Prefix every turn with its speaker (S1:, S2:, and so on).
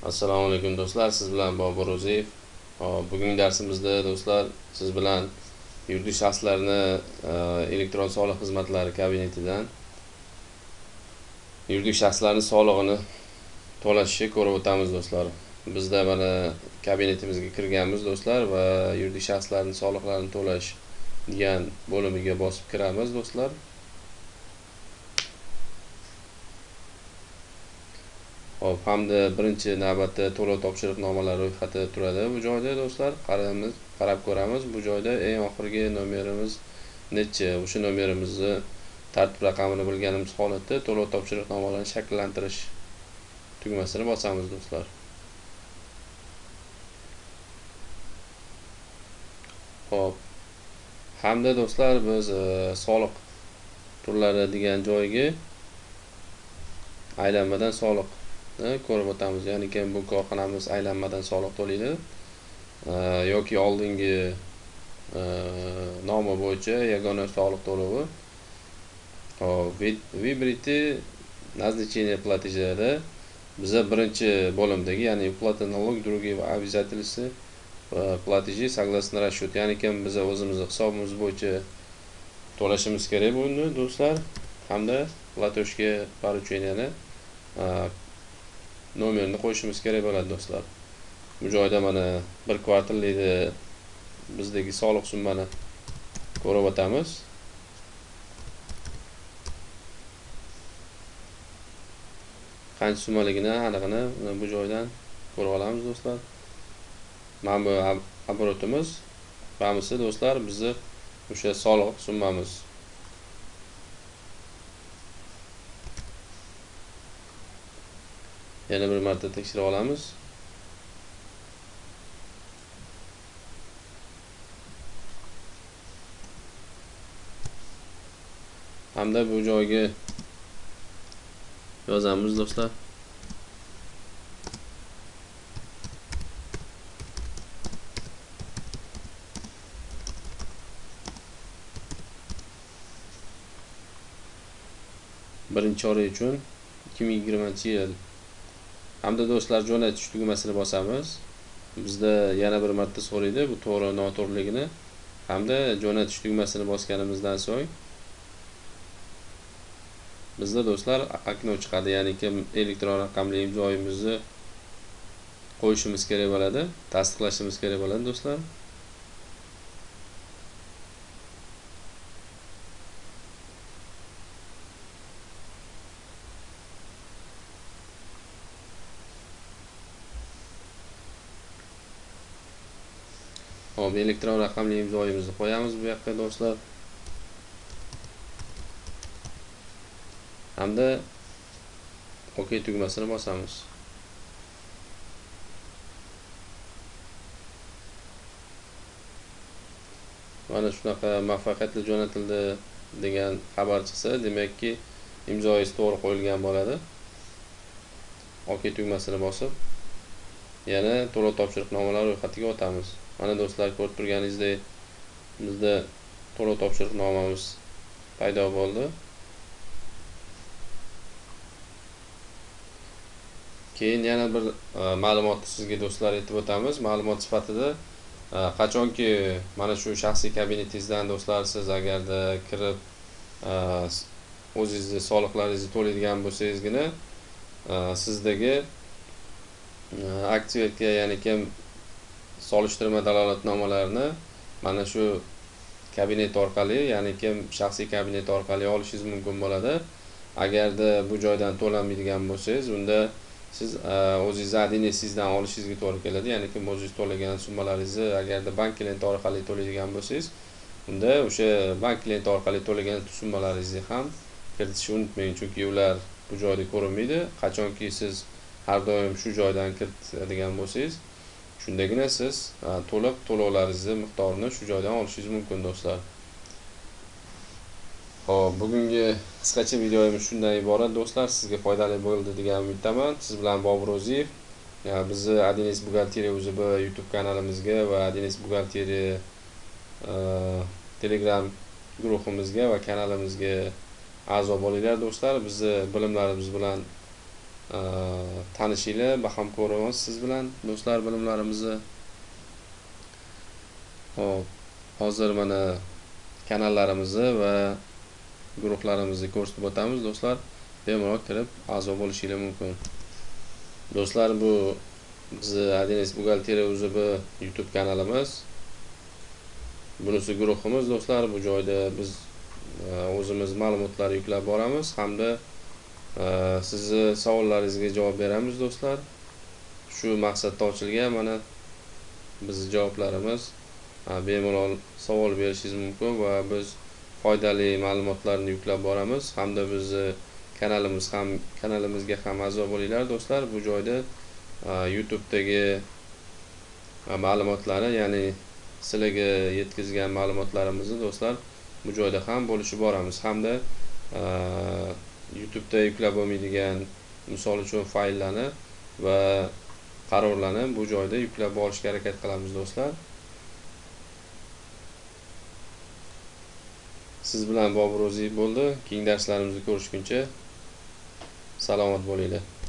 S1: Assalomu alaykum do'stlar, siz bilan Bobur Ro'ziyev. Bugungi darsimizda do'stlar siz bilan yuridik shaxslarni elektron soliq xizmatlari kabinetidan yuridik shaxslarning solig'ini to'lashni ko'rib o'tamiz do'stlar. Bizda mana kabinetimizga kirganmiz do'stlar va yuridik shaxslarning soliqlarini to'lash degan bo'limiga bosib kiramiz do'stlar. Hop, hamda birinchi navbatda to'lov topshiriqnomalari ro'yxati turadi bu joyda do'stlar. Qarab ko'ramiz. Bu joyda eng oxirgi nomerimiz necha? O'sha nomerimizni tartib raqamini bilganimiz holatda to'lov topshiriqnomalarini shakllantirish tugmasini bosamiz do'stlar. Hop. Hamda do'stlar biz soliq turlari degan joyga aylanmadan soliq ko'rib o'tamiz. Ya'ni bu korxonamiz aylanmadan soliq to'laydi yoki oldingi nomi bo'yicha yagona soliq to'lovi. Выберите назначение платежа. Biza birinchi bo'limdagi, ya'ni uplata налог, другие обязательства платежи согласно расчету. Ya'ni biza o'zimizning hisobimiz bo'yicha to'lashimiz kerak buni do'stlar. Hamda platoshga поручениeni nomerini qo'yishimiz kerak bo'ladi do'stlar. Bu joyda mana bir kvartallikni bizdagi soliq summani ko'rib o'tamiz. Qancha summaligini aniqini bu joydan ko'rib olamiz do'stlar. Mana bu obrotimiz, bamisi do'stlar bizni o'sha soliq summamiz. Yana bir marta tekshirib olamiz. Hamda bu joyga yozamiz do'stlar. Birinchi oy uchun 2020-yil. Hamda do'stlar jo'natish tugmasini bosamiz. Bizda yana bir marta so'raydi bu to'g'ri noto'g'riligini. Hamda jo'natish tugmasini bosganimizdan so'ng bizda do'stlar okno chiqadi. Ya'ni elektron raqamli imzoyimizni qo'yishimiz kerak bo'ladi, tasdiqlashimiz kerak bo'ladi do'stlar. Hop, elektron raqamli imzoyimizni qo'yamiz bu yoqqa do'stlar. Hamda OK tugmasini bosamiz. Mana shunaqa muvaffaqiyatli jo'natildi degan xabar chiqsa, demakki imzoyingiz to'g'ri qo'yilgan bo'ladi. OK tugmasini bosib yana to'lov topshiriqnomalari ro'yxatiga o'tamiz. Mana do'stlar, ko'rib turganingizdek bizda to'lov topshiriqnomamiz paydo bo'ldi. Keyin yana bir ma'lumotni sizga do'stlar aytib o'tamiz. Ma'lumot sifatida qachonki mana shu shaxsiy kabinetingizdan do'stlar siz agarda kirib o'zingizni soliqlaringizni to'laydigan bo'lsangizgina sizdagi aktivga, ya'ni solishtirma dalolatnomalarini mana shu kabinet orqali, ya'ni shaxsiy kabinet orqali olishingiz mumkin bo'ladi. Agarda bu joydan to'lanmaydigan bo'lsangiz, unda siz o'zingiz adresingizdan olishingizga to'g'ri keladi. Ya'ni o'zingiz to'lagan summalaringizni agarda bank klienti orqali to'laydigan bo'lsangiz, unda o'sha bank klienti orqali to'lagan summalaringizni ham kiritishni unutmang, chunki ular bu joyda ko'rinmaydi. Qachonki siz har doim shu joydan kiritadigan bo'lsangiz, shundagina siz to'liq to'lovlaringizni miqdorini shu joydan olishingiz mumkin do'stlar. Hop, bugungi qisqacha videomiz shundan iborat do'stlar. Sizga foydali bo'ldi degan umiddaman. Siz bilan Bobur Ro'ziyev. Bizni Adines Buxgalteriya UZB YouTube kanalimizga va Adines Buxgalteriya Telegram guruhimizga va kanalimizga a'zo bo'linglar do'stlar. Bizni bilimlarimiz bilan tanishinglar, baham ko'ramiz siz bilan do'stlar bilimlarimizni. Hop, hozir mana kanallarimizni va guruhlarimizni ko'rsatib o'tamiz do'stlar. Bemalol kirib a'zo bo'lishingiz mumkin. Do'stlar, bu bizni Adines buxgalteriya UZB YouTube kanalimiz. Bunisi guruhimiz do'stlar. Bu joyda biz o'zimiz ma'lumotlar yuklab boramiz hamda sizni savollaringizga javob beramiz do'stlar. Shu maqsadda ochilgan. Mana bizning javoblarimiz, bemalol savol berishingiz mumkin va biz foydali ma'lumotlarni yuklab boramiz hamda bizni kanalimizga ham a'zo bo'linglar do'stlar. Bu joyda YouTube'dagi ma'lumotlarni, ya'ni sizlarga yetkazgan ma'lumotlarimizni do'stlar bu joyda ham bo'lishib boramiz hamda YouTube'da yuklab bo'lmaydigan, misol uchun fayllarni va qarorlarni bu joyda yuklab olishga harakat qilamiz do'stlar. Siz bilan Bobur Ro'ziyev bo'ldi. Keyingi darslarimizda ko'rishguncha salomat bo'linglar.